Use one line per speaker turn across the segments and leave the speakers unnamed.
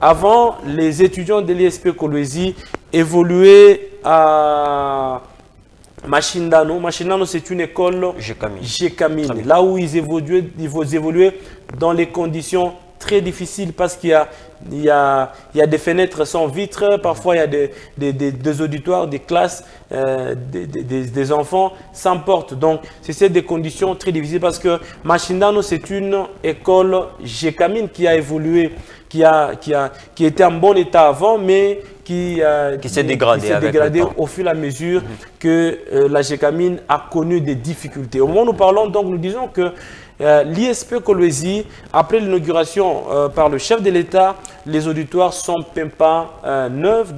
Avant, les étudiants de l'ISP Kolwezi évoluaient à Mashindano. Mashindano, c'est une école Gécamine, là où ils évoluaient dans les conditions très difficiles parce qu'il y a des fenêtres sans vitres, parfois il y a des auditoires, des classes, des enfants sans porte. Donc, c'est des conditions très difficiles parce que Mashindano, c'est une école Gécamine qui a évolué, qui était en bon état avant, mais qui s'est dégradé au fur et à mesure que la Gécamine a connu des difficultés. Au moment où nous parlons, donc, nous disons que l'ISP Kolwezi, après l'inauguration par le chef de l'État, les auditoires sont pas neufs,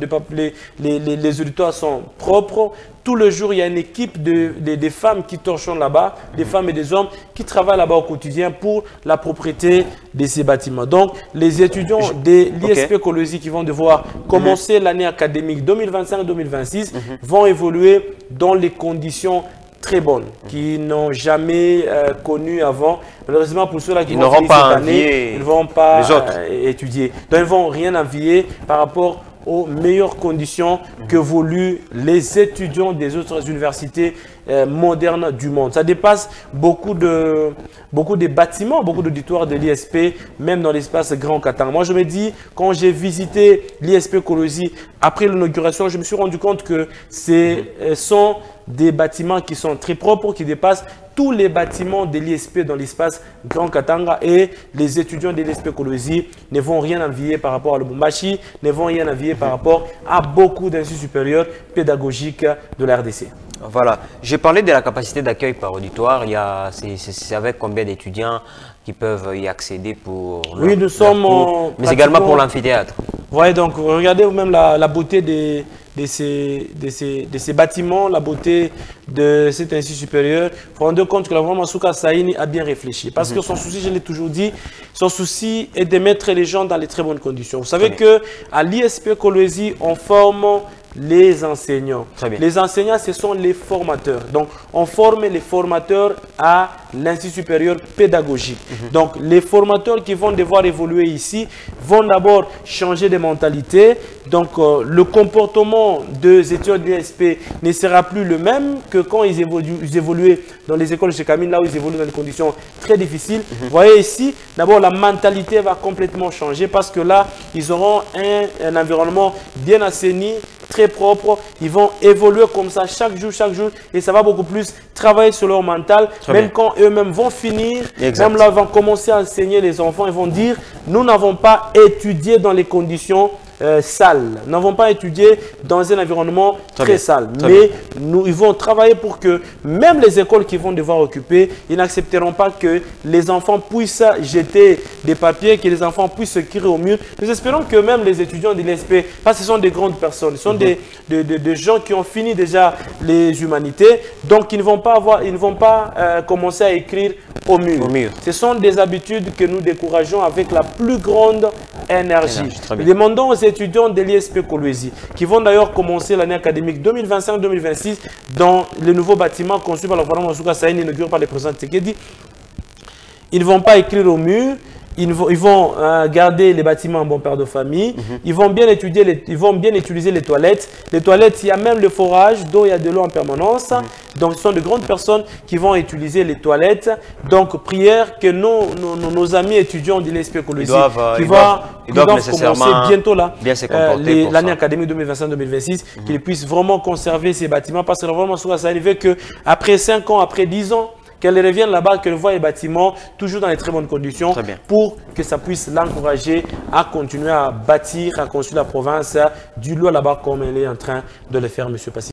les auditoires sont propres. Tout le jour, il y a une équipe des femmes qui torchonnent là-bas, des femmes et des hommes qui travaillent là-bas au quotidien pour la propriété de ces bâtiments. Donc, les étudiants de l'ISP Kolwezi qui vont devoir commencer l'année académique 2025-2026 vont évoluer dans les conditions très bonnes, qui n'ont jamais connu avant. Malheureusement, pour ceux-là qui vont finir cette année, ils ne vont pas étudier. Donc, ils ne vont rien envier par rapport aux meilleures conditions que voulu les étudiants des autres universités modernes du monde. Ça dépasse beaucoup de bâtiments, beaucoup d'auditoires de l'ISP, même dans l'espace Grand Katanga. Moi, je me dis, quand j'ai visité l'ISP Kolwezi après l'inauguration, je me suis rendu compte que ce sont des bâtiments qui sont très propres, qui dépassent tous les bâtiments de l'ISP dans l'espace Grand Katanga, et les étudiants de l'ISP Kolwezi ne vont rien envier par rapport à Lubumbashi, ne vont rien envier par rapport à beaucoup d'instituts supérieurs pédagogiques de la RDC.
Voilà, j'ai parlé de la capacité d'accueil par auditoire. C'est avec combien d'étudiants qui peuvent y accéder pour
nous sommes
mais également pour l'amphithéâtre.
Voyez, donc regardez vous-même la beauté de ces bâtiments, la beauté de cet institut supérieur. Il faut rendre compte que la Vraiment Masuka Saini a bien réfléchi. Parce que son souci, je l'ai toujours dit, son souci est de mettre les gens dans les très bonnes conditions. Vous savez qu'à l'ISP Kolwezi, on forme les enseignants. Les enseignants, ce sont les formateurs. Donc, on forme les formateurs à l'Institut supérieur pédagogique. Donc, les formateurs qui vont devoir évoluer ici vont d'abord changer de mentalité. Donc, le comportement des étudiants de l'ISP ne sera plus le même que quand ils évoluaient dans les écoles chez Camille, là où ils évoluent dans des conditions très difficiles. Vous voyez ici, d'abord, la mentalité va complètement changer parce que là, ils auront un environnement bien assaini, très propre. Ils vont évoluer comme ça chaque jour, et ça va beaucoup plus travailler sur leur mental. Même quand eux-mêmes vont finir, même là, ils vont commencer à enseigner les enfants, ils vont dire, nous n'avons pas étudié dans les conditions sales. Nous n'avons pas étudié dans un environnement très sale. Mais ils vont travailler pour que même les écoles qui vont devoir occuper, ils n'accepteront pas que les enfants puissent jeter des papiers, que les enfants puissent se crier au mur. Nous espérons que même les étudiants de l'ISP, parce que ce sont des grandes personnes, ce sont des gens qui ont fini déjà les humanités, donc ils ne vont pas commencer à écrire au mur. Ce sont des habitudes que nous décourageons avec la plus grande énergie. Nous demandons aux étudiants de l'ISP Kolwezi, qui vont d'ailleurs commencer l'année académique 2025-2026 dans le nouveau bâtiment conçu par le gouvernement Masuka Saini, inauguré par le président Tshisekedi. Ils ne vont pas écrire au mur. Ils vont garder les bâtiments en bon père de famille. Ils vont bien utiliser les toilettes. Les toilettes, il y a même le forage d'eau, il y a de l'eau en permanence. Donc, ce sont de grandes personnes qui vont utiliser les toilettes. Donc, prière que nos amis étudiants de l'ISP Kolwezi qui doivent commencer bientôt là, l'année académique 2025-2026, qu'ils puissent vraiment conserver ces bâtiments. Parce que vraiment, ça arrive qu'après 5 ans, après 10 ans, qu'elle revienne là-bas, qu'elle voit les bâtiments toujours dans les très bonnes conditions pour que ça puisse l'encourager à continuer à bâtir, à construire la province du lot là-bas comme elle est en train de le faire, M. Passy.